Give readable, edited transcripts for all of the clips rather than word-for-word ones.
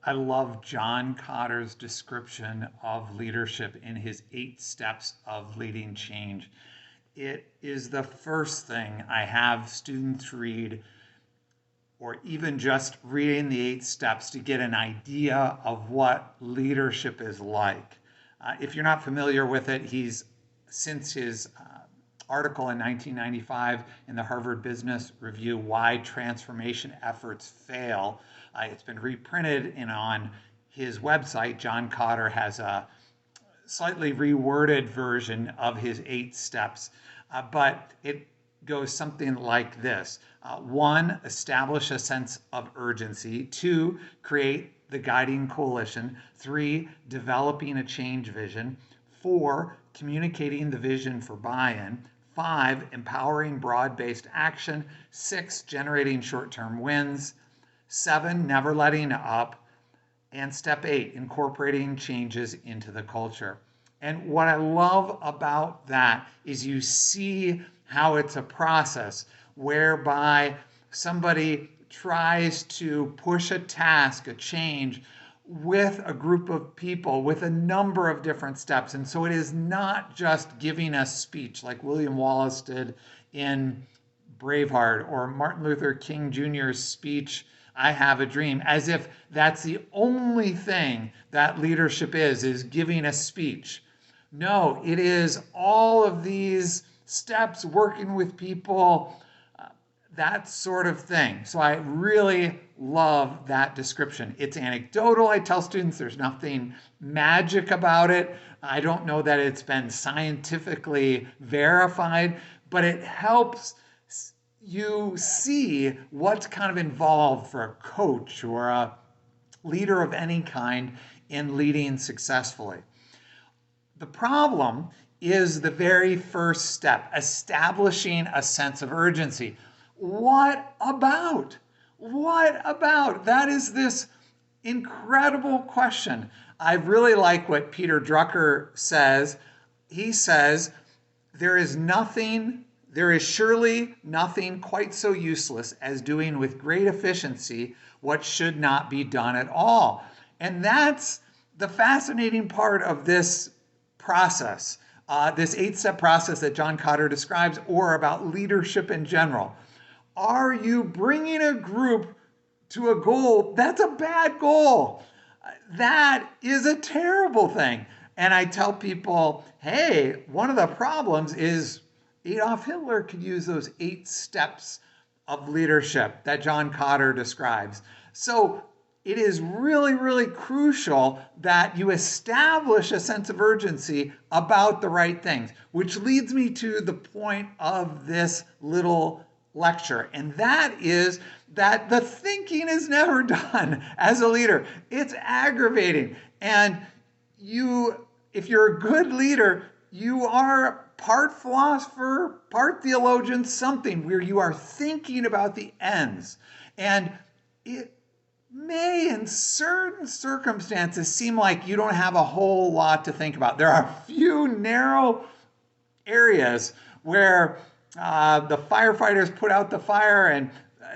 I love John Kotter's description of leadership in his 8 steps of leading change. It is the first thing I have students read, or even just reading the 8 steps to get an idea of what leadership is like. If you're not familiar with it, he's since his article in 1995 in the Harvard Business Review, Why Transformation Efforts Fail. It's been reprinted and on his website. John Kotter has a slightly reworded version of his 8 steps, but it goes something like this. 1, establish a sense of urgency. 2, create the guiding coalition. 3, developing a change vision. 4, communicating the vision for buy-in. 5, empowering broad-based action. 6, generating short-term wins. 7, never letting up. And step 8, incorporating changes into the culture. And what I love about that is you see how it's a process whereby somebody tries to push a task, a change, with a group of people with a number of different steps. And so it is not just giving a speech like William Wallace did in Braveheart, or Martin Luther King Jr.'s speech, I Have a Dream, as if that's the only thing that leadership is giving a speech. No, it is all of these steps, working with people, that sort of thing. So I really love that description. It's anecdotal. I tell students there's nothing magic about it. I don't know that it's been scientifically verified, but it helps you see what's kind of involved for a coach or a leader of any kind in leading successfully. The problem is the very first step, establishing a sense of urgency. What about? What about? That is this incredible question. I really like what Peter Drucker says. He says, there is surely nothing quite so useless as doing with great efficiency what should not be done at all. And that's the fascinating part of this process, this 8-step process that John Kotter describes, or about leadership in general. Are you bringing a group to a goal? That's a bad goal. That is a terrible thing. And I tell people, hey, one of the problems is Adolf Hitler could use those 8 steps of leadership that John Kotter describes. So it is really, really crucial that you establish a sense of urgency about the right things, which leads me to the point of this little lecture. And that is that the thinking is never done as a leader. It's aggravating. And if you're a good leader, you are part philosopher, part theologian, something where you are thinking about the ends. And it may, in certain circumstances, seem like you don't have a whole lot to think about. There are a few narrow areas where the firefighters put out the fire, and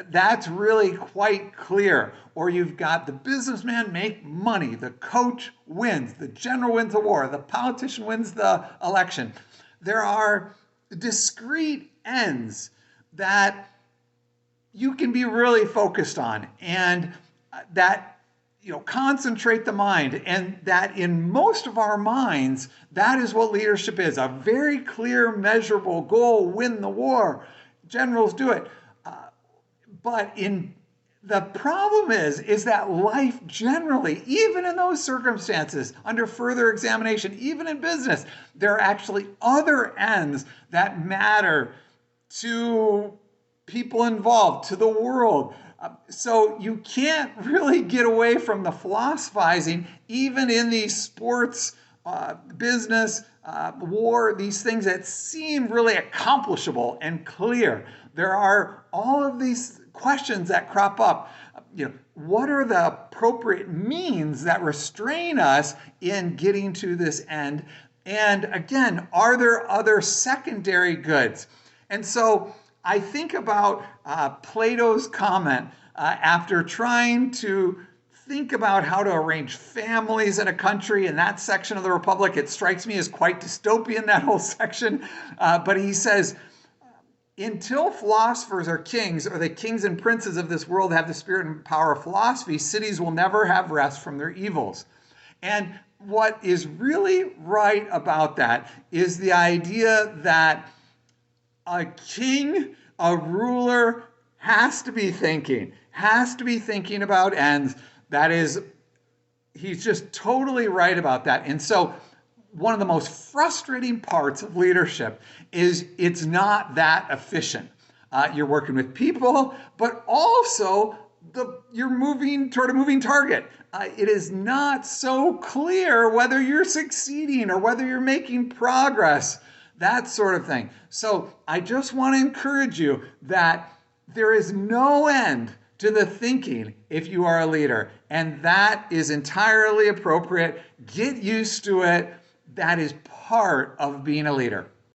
that's really quite clear. Or you've got the businessman make money, the coach wins, the general wins the war, the politician wins the election. There are discrete ends that you can be really focused on, and that concentrate the mind, and that in most of our minds, that is what leadership is: a very clear, measurable goal, win the war. Generals do it. But the problem is that life generally, even in those circumstances, under further examination, even in business, there are actually other ends that matter to people involved, to the world. So you can't really get away from the philosophizing, even in these sports, business, war, these things that seem really accomplishable and clear. There are all of these questions that crop up. What are the appropriate means that restrain us in getting to this end? And again, are there other secondary goods? And so I think about Plato's comment after trying to think about how to arrange families in a country. In that section of the Republic, it strikes me as quite dystopian, that whole section. But he says, until philosophers are kings, or the kings and princes of this world have the spirit and power of philosophy, cities will never have rest from their evils. And what is really right about that is the idea that a king, a ruler, has to be thinking about ends. That is, he's just totally right about that. And so one of the most frustrating parts of leadership is it's not that efficient. You're working with people, but also you're moving toward a moving target. It is not so clear whether you're succeeding or whether you're making progress, that sort of thing. So I just want to encourage you that there is no end to the thinking if you are a leader, and that is entirely appropriate. Get used to it. That is part of being a leader.